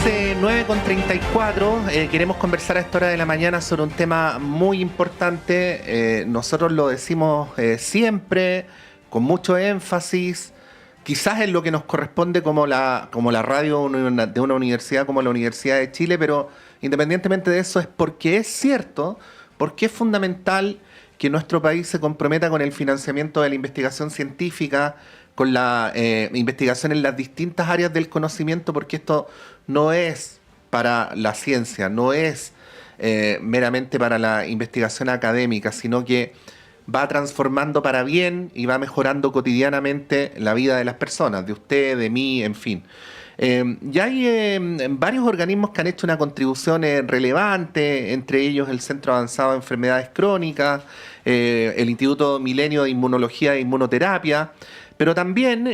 9:34. Queremos conversar a esta hora de la mañana sobre un tema muy importante. Nosotros lo decimos siempre, con mucho énfasis, quizás es lo que nos corresponde como la radio de una universidad como la Universidad de Chile, pero independientemente de eso es porque es cierto, porque es fundamental que nuestro país se comprometa con el financiamiento de la investigación científica, con la investigación en las distintas áreas del conocimiento, porque esto no es para la ciencia, no es meramente para la investigación académica, sino que va transformando para bien y va mejorando cotidianamente la vida de las personas, de usted, de mí, en fin. Ya hay varios organismos que han hecho una contribución relevante, entre ellos el Centro Avanzado de Enfermedades Crónicas, el Instituto Milenio de Inmunología e Inmunoterapia, pero también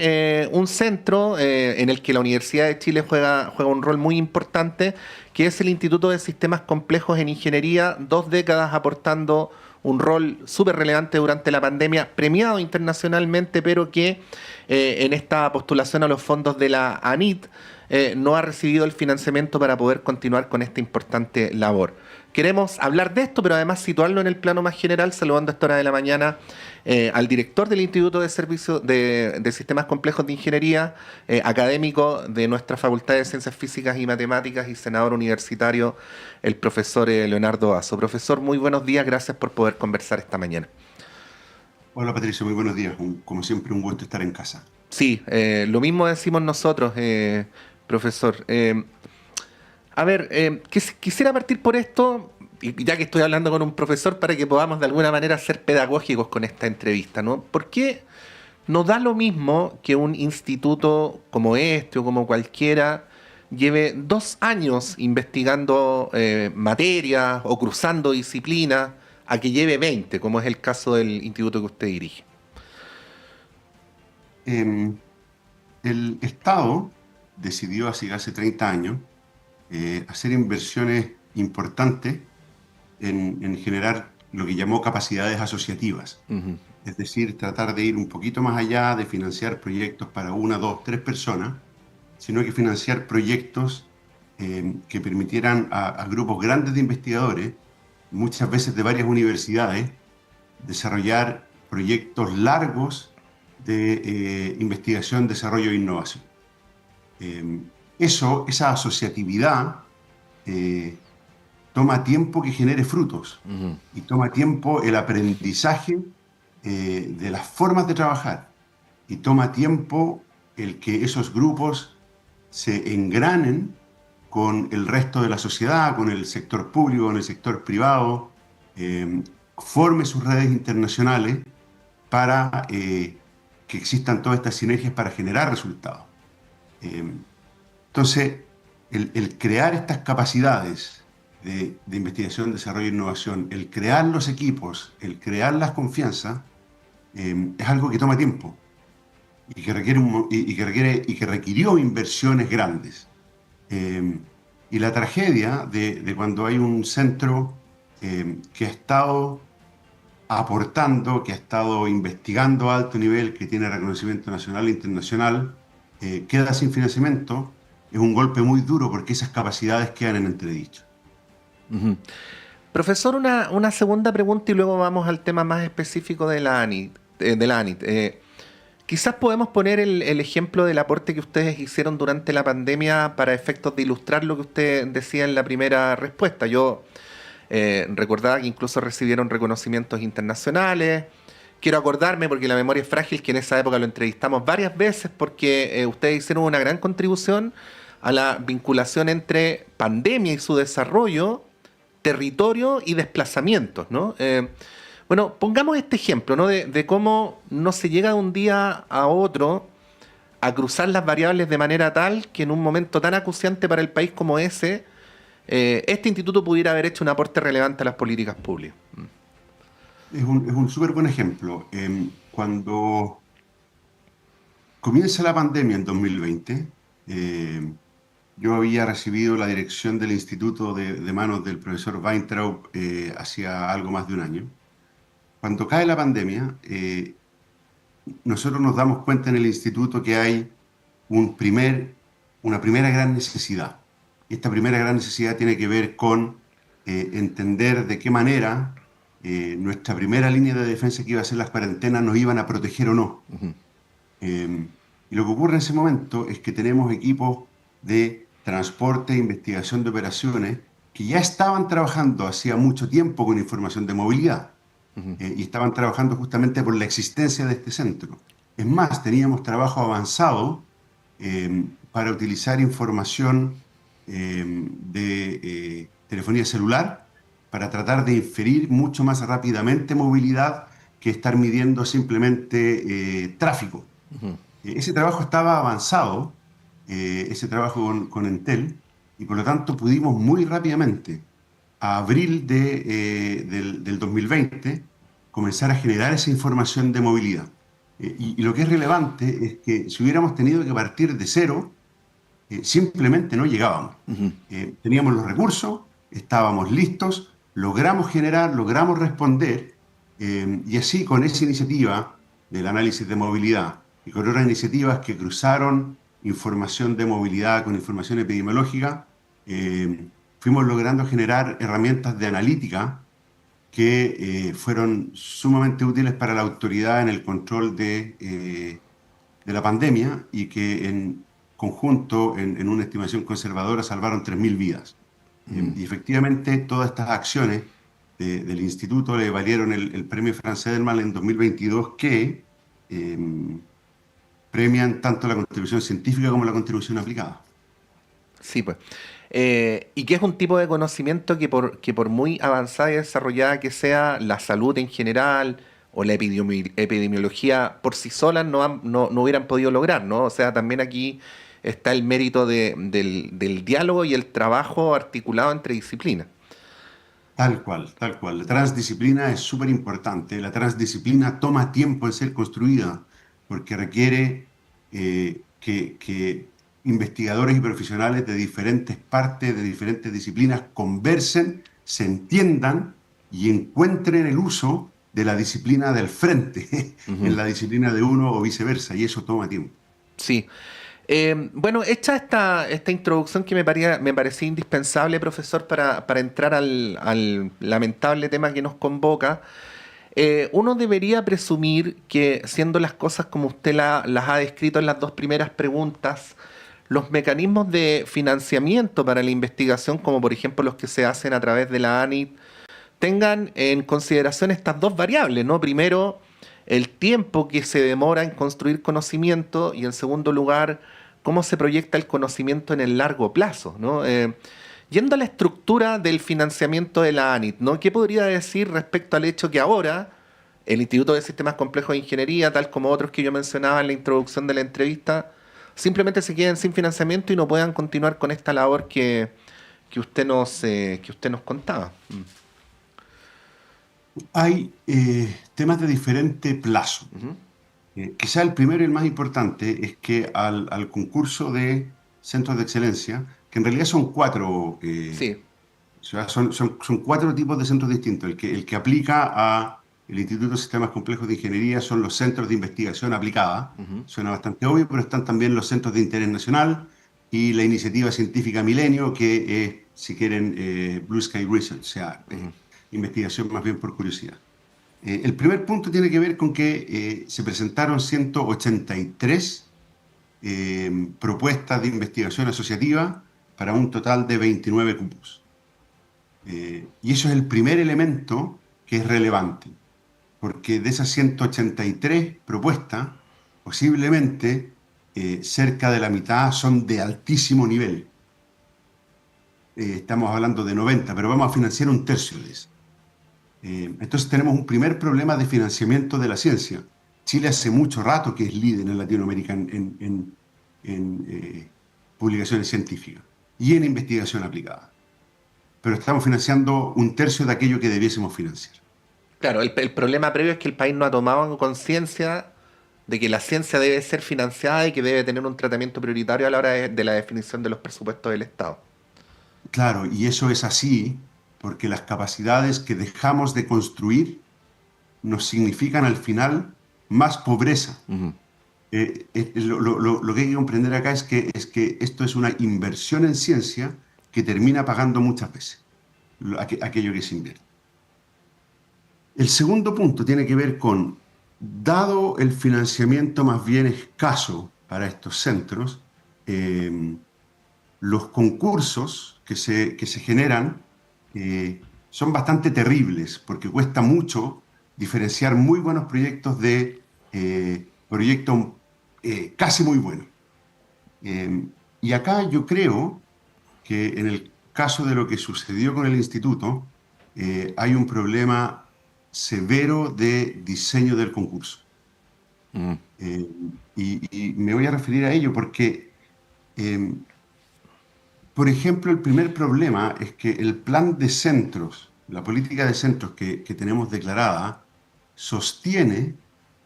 un centro en el que la Universidad de Chile juega un rol muy importante, que es el Instituto de Sistemas Complejos en Ingeniería, 2 décadas aportando un rol súper relevante durante la pandemia, premiado internacionalmente, pero que en esta postulación a los fondos de la ANIT no ha recibido el financiamiento para poder continuar con esta importante labor. Queremos hablar de esto, pero además situarlo en el plano más general, saludando a esta hora de la mañana al director del Instituto de Servicios de Sistemas Complejos de Ingeniería, académico de nuestra Facultad de Ciencias Físicas y Matemáticas y senador universitario, el profesor Leonardo Asso. Profesor, muy buenos días, gracias por poder conversar esta mañana. Hola Patricio, muy buenos días. Como siempre, un gusto estar en casa. Sí, lo mismo decimos nosotros, profesor. Quisiera partir por esto, y ya que estoy hablando con un profesor, para que podamos de alguna manera ser pedagógicos con esta entrevista, ¿no? ¿Por qué nos da lo mismo que un instituto como este o como cualquiera lleve 2 años investigando materias o cruzando disciplinas a que lleve 20, como es el caso del instituto que usted dirige? Eh, el Estado decidió hace 30 años hacer inversiones importantes en generar lo que llamó capacidades asociativas. Ujú. Es decir, tratar de ir un poquito más allá de financiar proyectos para 1, 2, 3 personas, sino que financiar proyectos que permitieran a grupos grandes de investigadores, muchas veces de varias universidades, desarrollar proyectos largos de investigación, desarrollo e innovación. Eh, esa asociatividad eh, toma tiempo que genere frutos Ujú. y toma tiempo el aprendizaje de las formas de trabajar y toma tiempo el que esos grupos se engranen con el resto de la sociedad, con el sector público, con el sector privado, eh, forme sus redes internacionales para que existan todas estas sinergias para generar resultados. Eh, entonces, el crear estas capacidades de investigación, desarrollo e innovación, el crear los equipos, el crear las confianzas, es algo que toma tiempo y que requirió inversiones grandes. Eh, y la tragedia de cuando hay un centro que ha estado aportando, que ha estado investigando a alto nivel, que tiene reconocimiento nacional e internacional, queda sin financiamiento, es un golpe muy duro porque esas capacidades quedan en entredicho. Ujú. Profesor, una segunda pregunta y luego vamos al tema más específico de la ANIT. Quizás podemos poner el ejemplo del aporte que ustedes hicieron durante la pandemia para efectos de ilustrar lo que usted decía en la primera respuesta. Yo recordaba que incluso recibieron reconocimientos internacionales. Quiero acordarme, porque la memoria es frágil, que en esa época lo entrevistamos varias veces porque ustedes hicieron una gran contribución a la vinculación entre pandemia y su desarrollo, territorio y desplazamientos, ¿no? Bueno, pongamos este ejemplo, ¿no? De cómo no se llega de un día a otro a cruzar las variables de manera tal que en un momento tan acuciante para el país como ese, este instituto pudiera haber hecho un aporte relevante a las políticas públicas. Es un súper buen ejemplo. Cuando comienza la pandemia en 2020, yo había recibido la dirección del instituto de manos del profesor Weintraub hacía algo más de un año. Cuando cae la pandemia, nosotros nos damos cuenta en el instituto que hay una primera gran necesidad. Esta primera gran necesidad tiene que ver con entender de qué manera nuestra primera línea de defensa, que iba a ser las cuarentenas, nos iban a proteger o no. Eh, y lo que ocurre en ese momento es que tenemos equipos de transporte e investigación de operaciones que ya estaban trabajando hacía mucho tiempo con información de movilidad y estaban trabajando justamente por la existencia de este centro. Es más, teníamos trabajo avanzado para utilizar información de telefonía celular para tratar de inferir mucho más rápidamente movilidad que estar midiendo simplemente tráfico. Ese trabajo estaba avanzado, ese trabajo con Entel, y por lo tanto pudimos muy rápidamente, a abril del 2020, comenzar a generar esa información de movilidad. Y lo que es relevante es que si hubiéramos tenido que partir de cero, simplemente no llegábamos. Teníamos los recursos, estábamos listos, logramos generar, logramos responder, y así con esa iniciativa del análisis de movilidad y con otras iniciativas que cruzaron información de movilidad con información epidemiológica, fuimos logrando generar herramientas de analítica que fueron sumamente útiles para la autoridad en el control de la pandemia y que en conjunto, en una estimación conservadora, salvaron 3.000 vidas. Y efectivamente todas estas acciones del instituto le valieron el premio Franz Edelman en 2022 que premian tanto la contribución científica como la contribución aplicada. Sí, pues. Y que es un tipo de conocimiento que por muy avanzada y desarrollada que sea la salud en general o la epidemiología por sí solas no hubieran podido lograr, ¿no? O sea, también aquí está el mérito del diálogo y el trabajo articulado entre disciplinas. Tal cual, tal cual. La transdisciplina es súper importante. La transdisciplina toma tiempo en ser construida porque requiere que investigadores y profesionales de diferentes partes, de diferentes disciplinas, conversen, se entiendan y encuentren el uso de la disciplina del frente en la disciplina de uno o viceversa. Y eso toma tiempo. Sí. Bueno, hecha esta introducción que me parecía indispensable, profesor, para entrar al lamentable tema que nos convoca, uno debería presumir que, siendo las cosas como usted las ha descrito en las dos primeras preguntas, los mecanismos de financiamiento para la investigación, como por ejemplo los que se hacen a través de la ANIT, tengan en consideración estas dos variables, ¿no? Primero, el tiempo que se demora en construir conocimiento y en segundo lugar, cómo se proyecta el conocimiento en el largo plazo, ¿no? Yendo a la estructura del financiamiento de la ANIT, ¿no? ¿Qué podría decir respecto al hecho que ahora el Instituto de Sistemas Complejos de Ingeniería, tal como otros que yo mencionaba en la introducción de la entrevista, simplemente se queden sin financiamiento y no puedan continuar con esta labor que usted nos contaba? Hay temas de diferente plazo. Ujú. Quizá el primero y el más importante es que al concurso de centros de excelencia, que en realidad son cuatro, Sí. o sea, son cuatro tipos de centros distintos. El que aplica a el Instituto de Sistemas Complejos de Ingeniería son los centros de investigación aplicada. Ujú. Suena bastante obvio, pero están también los centros de interés nacional y la iniciativa científica Milenio, que es, si quieren, Blue Sky Research, o sea, Ujú. investigación más bien por curiosidad. El primer punto tiene que ver con que se presentaron 183 propuestas de investigación asociativa para un total de 29 cupos. Y eso es el primer elemento que es relevante, porque de esas 183 propuestas, posiblemente cerca de la mitad son de altísimo nivel. Estamos hablando de 90, pero vamos a financiar un tercio de eso. Entonces tenemos un primer problema de financiamiento de la ciencia. Chile hace mucho rato que es líder en Latinoamérica en publicaciones científicas y en investigación aplicada. Pero estamos financiando un tercio de aquello que debiésemos financiar. Claro, el problema previo es que el país no ha tomado conciencia de que la ciencia debe ser financiada y que debe tener un tratamiento prioritario a la hora de la definición de los presupuestos del Estado. Claro, y eso es así porque las capacidades que dejamos de construir nos significan al final más pobreza. Ujú. Lo que hay que comprender acá es que esto es una inversión en ciencia que termina pagando muchas veces aquello que se invierte. El segundo punto tiene que ver con, dado el financiamiento más bien escaso para estos centros, los concursos que se generan son bastante terribles, porque cuesta mucho diferenciar muy buenos proyectos de proyectos casi muy buenos. Y acá yo creo que en el caso de lo que sucedió con el instituto, hay un problema severo de diseño del concurso. Y me voy a referir a ello porque, por ejemplo, el primer problema es que el plan de centros, la política de centros que tenemos declarada, sostiene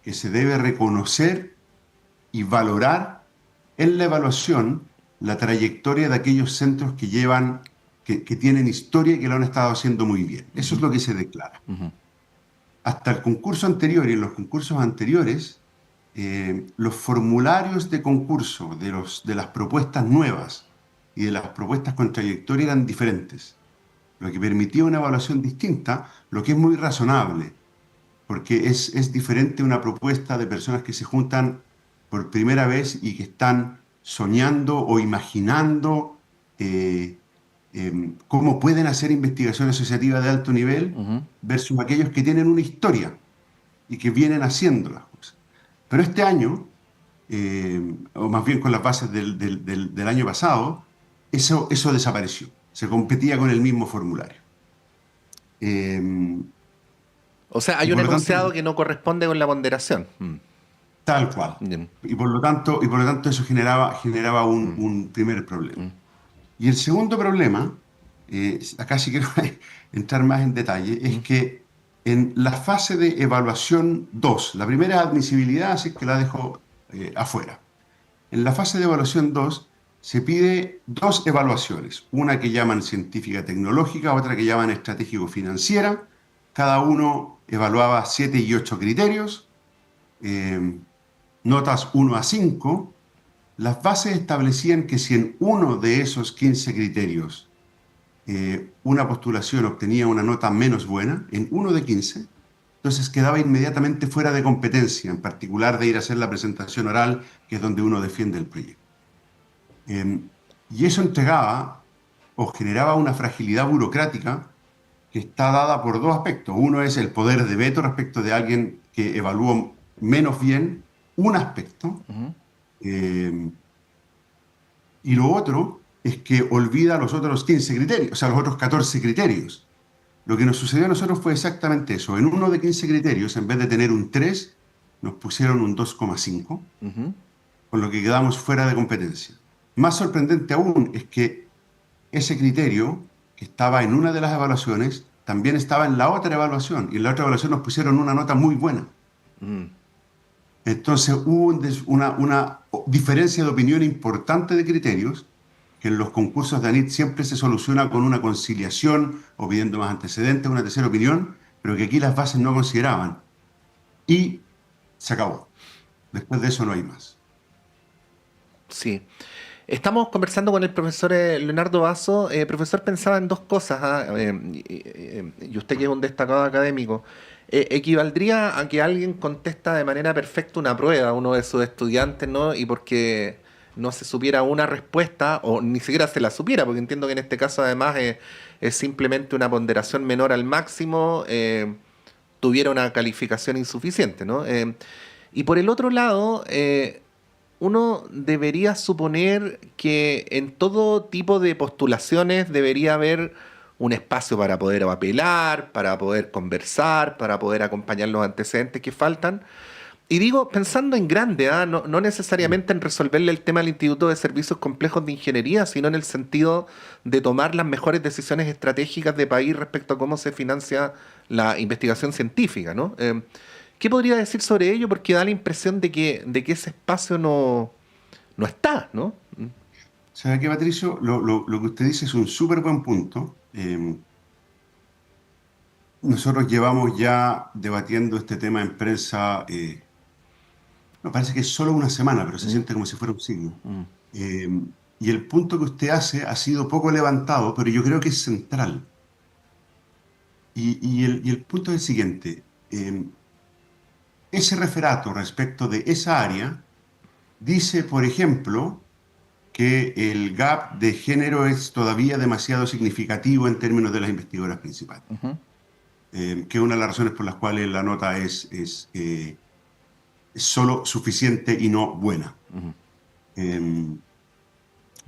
que se debe reconocer y valorar en la evaluación la trayectoria de aquellos centros que tienen historia y que lo han estado haciendo muy bien. Eso es lo que se declara. Hasta el concurso anterior y en los concursos anteriores, los formularios de concurso de las propuestas nuevas y de las propuestas con trayectoria eran diferentes, lo que permitía una evaluación distinta, lo que es muy razonable, porque es diferente una propuesta de personas que se juntan por primera vez y que están soñando o imaginando cómo pueden hacer investigación asociativa de alto nivel versus aquellos que tienen una historia y que vienen haciendo las cosas. Pero este año, o más bien con las bases del año pasado, eso desapareció. Se competía con el mismo formulario. O sea, hay un enunciado que no corresponde con la ponderación. Tal cual. Bien. Y por lo tanto eso generaba un primer problema. Y el segundo problema, acá sí quiero entrar más en detalle, es que en la fase de evaluación 2, la primera es admisibilidad, así que la dejo afuera. En la fase de evaluación 2 se pide dos evaluaciones, una que llaman científica tecnológica, otra que llaman estratégico-financiera. Cada uno evaluaba 7 y 8 criterios, notas 1 a 5. Las bases establecían que si en uno de esos 15 criterios una postulación obtenía una nota menos buena, en uno de 15, entonces quedaba inmediatamente fuera de competencia, en particular de ir a hacer la presentación oral, que es donde uno defiende el proyecto. Y eso entregaba o generaba una fragilidad burocrática que está dada por dos aspectos. Uno es el poder de veto respecto de alguien que evalúa menos bien un aspecto, y lo otro es que olvida los otros 15 criterios, o sea, los otros 14 criterios. Lo que nos sucedió a nosotros fue exactamente eso. En uno de 15 criterios, en vez de tener un 3, nos pusieron un 2,5, con lo que quedamos fuera de competencia. Más sorprendente aún es que ese criterio, que estaba en una de las evaluaciones, también estaba en la otra evaluación, y en la otra evaluación nos pusieron una nota muy buena. Entonces hubo una diferencia de opinión importante de criterios, que en los concursos de ANIT siempre se soluciona con una conciliación o pidiendo más antecedentes, una tercera opinión, pero que aquí las bases no consideraban. Y se acabó. Después de eso no hay más. Sí. Estamos conversando con el profesor Leonardo Basso. Profesor, pensaba en dos cosas, y usted que es un destacado académico. Equivaldría a que alguien contesta de manera perfecta una prueba, uno de sus estudiantes, ¿no? Y porque no se supiera una respuesta, o ni siquiera se la supiera, porque entiendo que en este caso además es simplemente una ponderación menor al máximo, tuviera una calificación insuficiente, ¿no? Y por el otro lado, uno debería suponer que en todo tipo de postulaciones debería haber un espacio para poder apelar, para poder conversar, para poder acompañar los antecedentes que faltan. Y digo, pensando en grande, no necesariamente en resolverle el tema al Instituto de Servicios Complejos de Ingeniería, sino en el sentido de tomar las mejores decisiones estratégicas de país respecto a cómo se financia la investigación científica, ¿no? ¿Qué podría decir sobre ello? Porque da la impresión de que ese espacio no está, ¿no? ¿Sabe qué, Patricio? Lo que usted dice es un súper buen punto. Nosotros llevamos ya debatiendo este tema en prensa, me parece que es solo una semana, pero se siente como si fuera un siglo. y el punto que usted hace ha sido poco levantado, pero yo creo que es central. Y el punto es el siguiente. Ese referato respecto de esa área dice, por ejemplo, que el gap de género es todavía demasiado significativo en términos de las investigadoras principales, Ujú. que es una de las razones por las cuales la nota es solo suficiente y no buena. Ujú. Eh,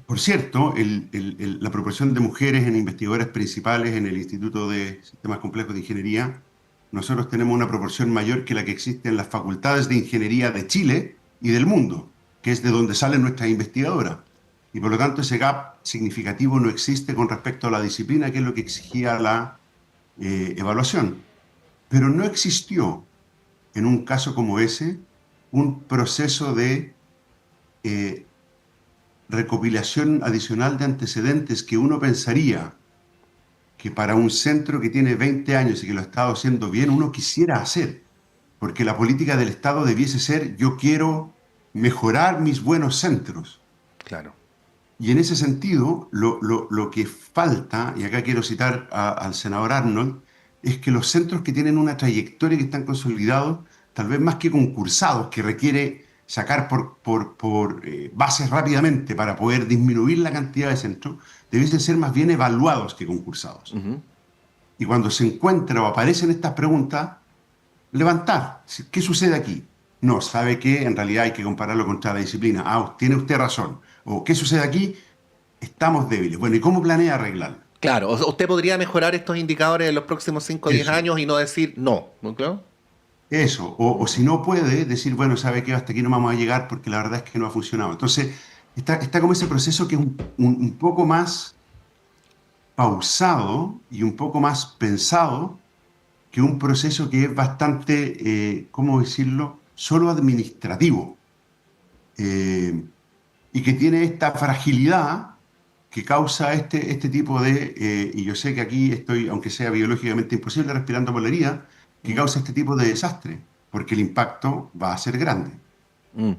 por cierto, la proporción de mujeres en investigadoras principales en el Instituto de Sistemas Complejos de Ingeniería, nosotros tenemos una proporción mayor que la que existe en las facultades de ingeniería de Chile y del mundo, que es de donde salen nuestras investigadoras. Y por lo tanto ese gap significativo no existe con respecto a la disciplina, que es lo que exigía la evaluación. Pero no existió en un caso como ese un proceso de eh, recopilación adicional de antecedentes que uno pensaría que para un centro que tiene 20 años y que lo ha estado haciendo bien, uno quisiera hacer, porque la política del Estado debiese ser: yo quiero mejorar mis buenos centros. Claro. Y en ese sentido, lo que falta, y acá quiero citar al senador Arnold, es que los centros que tienen una trayectoria, que están consolidados, tal vez más que concursados, que requiere sacar por bases rápidamente para poder disminuir la cantidad de centros, debiesen ser más bien evaluados que concursados. Ujú. Y cuando se encuentra o aparecen estas preguntas, levantar. ¿Qué sucede aquí? No, ¿sabe qué? En realidad hay que compararlo contra la disciplina. Ah, tiene usted razón. O ¿qué sucede aquí? Estamos débiles. Bueno, ¿y cómo planea arreglarlo? Claro, usted podría mejorar estos indicadores en los próximos 5 o 10 Eso, años y no decir no, ¿no creo? eso. O si no puede, decir, bueno, ¿sabe qué? Hasta aquí no vamos a llegar porque la verdad es que no ha funcionado. Entonces, está como ese proceso que es un poco más pausado y un poco más pensado que un proceso que es bastante, ¿cómo decirlo?, solo administrativo. Eh, y que tiene esta fragilidad que causa este tipo y yo sé que aquí estoy, aunque sea biológicamente imposible, respirando por la herida, que Mm. causa este tipo de desastre, porque el impacto va a ser grande. Mm.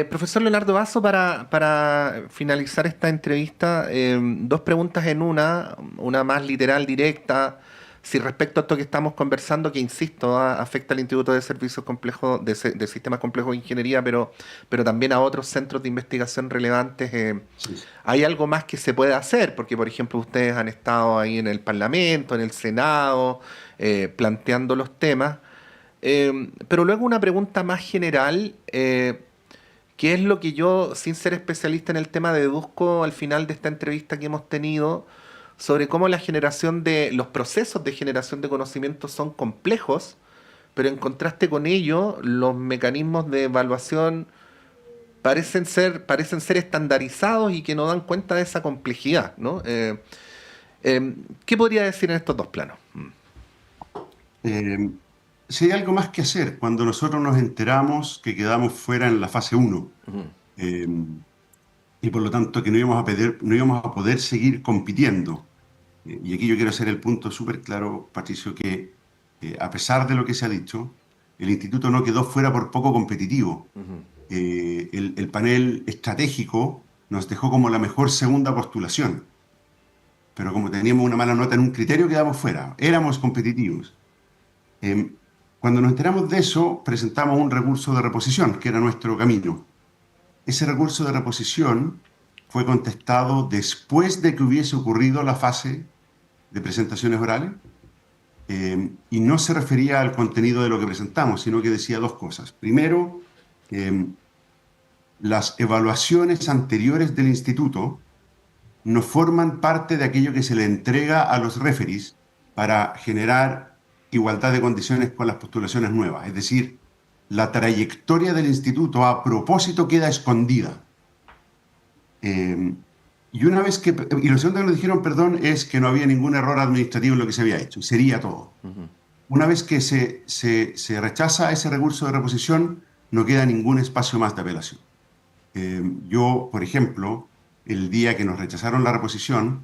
Profesor Leonardo Basso, para finalizar esta entrevista, dos preguntas en una más literal, directa, si respecto a esto que estamos conversando, que insisto, afecta al Instituto de Servicios Complejos, de Sistemas Complejos de Ingeniería, pero también a otros centros de investigación relevantes. Sí. ¿Hay algo más que se puede hacer? Porque, por ejemplo, ustedes han estado ahí en el Parlamento, en el Senado, planteando los temas. Pero luego una pregunta más general. ¿Qué es lo que yo, sin ser especialista en el tema, deduzco al final de esta entrevista que hemos tenido sobre cómo la generación de los procesos de generación de conocimientos son complejos, pero en contraste con ello, los mecanismos de evaluación parecen ser estandarizados y que no dan cuenta de esa complejidad, ¿no? ¿Qué podría decir en estos dos planos? Eh, si hay algo más que hacer cuando nosotros nos enteramos que quedamos fuera en la fase 1, Ujú. eh, y por lo tanto que no íbamos a poder seguir compitiendo. Y aquí yo quiero hacer el punto súper claro, Patricio, que a pesar de lo que se ha dicho, el instituto no quedó fuera por poco competitivo. Ujú. El panel estratégico nos dejó como la mejor segunda postulación, pero como teníamos una mala nota en un criterio, quedamos fuera. Éramos competitivos. Eh, Cuando nos enteramos de eso, presentamos un recurso de reposición, que era nuestro camino. Ese recurso de reposición fue contestado después de que hubiese ocurrido la fase de presentaciones orales, y no se refería al contenido de lo que presentamos, sino que decía dos cosas. Primero, eh, las evaluaciones anteriores del instituto no forman parte de aquello que se le entrega a los referees para generar igualdad de condiciones con las postulaciones nuevas. Es decir, la trayectoria del instituto a propósito queda escondida. Eh, y lo segundo que nos dijeron, perdón, es que no había ningún error administrativo en lo que se había hecho. Sería todo. Ujú. Una vez que se rechaza ese recurso de reposición, no queda ningún espacio más de apelación. Yo, por ejemplo, el día que nos rechazaron la reposición,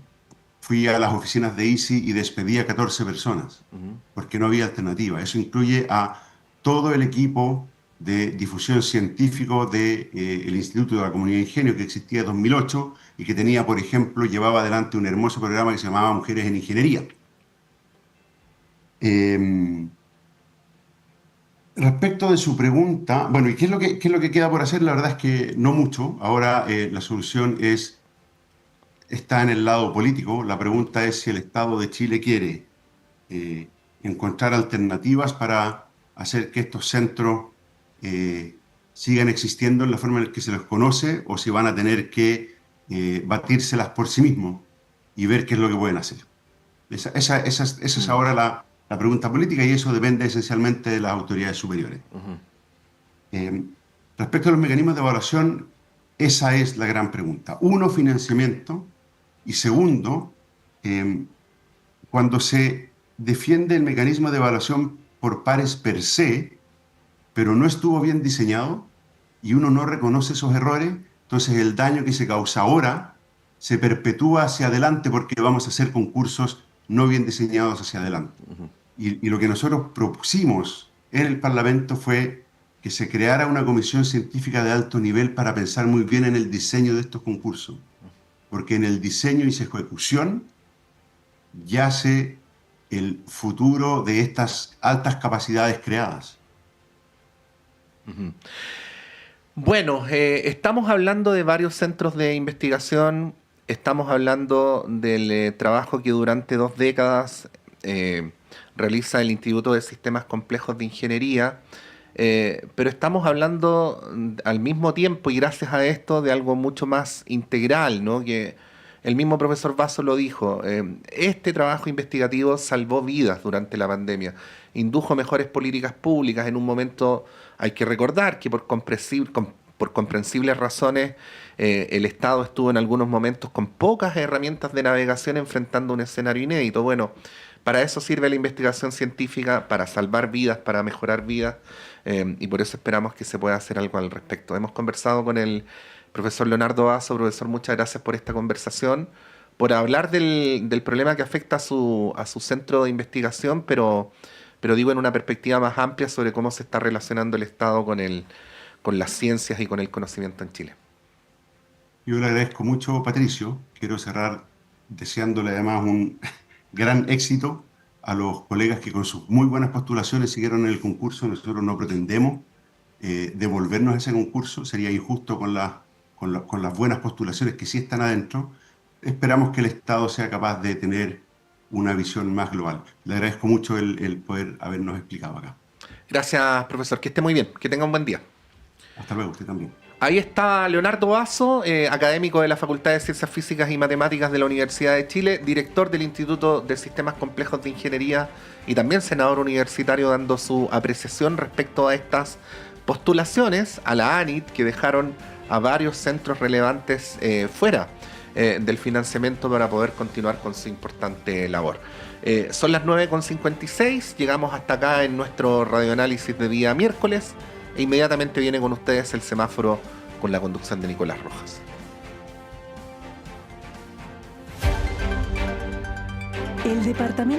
fui a las oficinas de ICI y despedí a 14 personas, Ujú. porque no había alternativa. Eso incluye a todo el equipo de difusión científico del Instituto de la Comunidad de Ingenio, que existía en 2008 y que tenía, por ejemplo, llevaba adelante un hermoso programa que se llamaba Mujeres en Ingeniería. Respecto de su pregunta, bueno, ¿y qué es lo que queda por hacer? La verdad es que no mucho. Ahora la solución está en el lado político. La pregunta es si el Estado de Chile quiere encontrar alternativas para hacer que estos centros sigan existiendo en la forma en la que se los conoce, o si van a tener que batírselas por sí mismos y ver qué es lo que pueden hacer. Esa es ahora la pregunta política, y eso depende esencialmente de las autoridades superiores. Respecto a los mecanismos de evaluación, esa es la gran pregunta. Uno, financiamiento, y segundo, cuando se defiende el mecanismo de evaluación por pares per se, pero no estuvo bien diseñado y uno no reconoce esos errores, entonces el daño que se causa ahora se perpetúa hacia adelante, porque vamos a hacer concursos no bien diseñados hacia adelante. Y lo que nosotros propusimos en el Parlamento fue que se creara una comisión científica de alto nivel para pensar muy bien en el diseño de estos concursos, porque en el diseño y su ejecución yace el futuro de estas altas capacidades creadas. Bueno, estamos hablando de varios centros de investigación, estamos hablando del trabajo que durante 2 décadas realiza el Instituto de Sistemas Complejos de Ingeniería, pero estamos hablando al mismo tiempo, y gracias a esto, de algo mucho más integral, ¿no? Que el mismo profesor Basso lo dijo, este trabajo investigativo salvó vidas durante la pandemia, indujo mejores políticas públicas en un momento. Hay que recordar que por comprensibles razones el Estado estuvo en algunos momentos con pocas herramientas de navegación, enfrentando un escenario inédito. Bueno, para eso sirve la investigación científica, para salvar vidas, para mejorar vidas, y por eso esperamos que se pueda hacer algo al respecto. Hemos conversado con el profesor Leonardo Basso. Profesor, muchas gracias por esta conversación, por hablar del problema que afecta a su centro de investigación, pero digo en una perspectiva más amplia sobre cómo se está relacionando el Estado con las ciencias y con el conocimiento en Chile. Yo le agradezco mucho, Patricio. Quiero cerrar deseándole además un gran éxito a los colegas que con sus muy buenas postulaciones siguieron en el concurso. Nosotros no pretendemos devolvernos a ese concurso, sería injusto con las buenas postulaciones que sí están adentro. Esperamos que el Estado sea capaz de tener una visión más global. Le agradezco mucho el poder habernos explicado acá. Gracias, profesor. Que esté muy bien. Que tenga un buen día. Hasta luego, usted también. Ahí está Leonardo Basso, académico de la Facultad de Ciencias Físicas y Matemáticas de la Universidad de Chile, director del Instituto de Sistemas Complejos de Ingeniería y también senador universitario, dando su apreciación respecto a estas postulaciones a la ANIT que dejaron a varios centros relevantes fuera del financiamiento para poder continuar con su importante labor. Son las 9:56, llegamos hasta acá en nuestro radioanálisis de día miércoles, e inmediatamente viene con ustedes el semáforo con la conducción de Nicolás Rojas. El departamento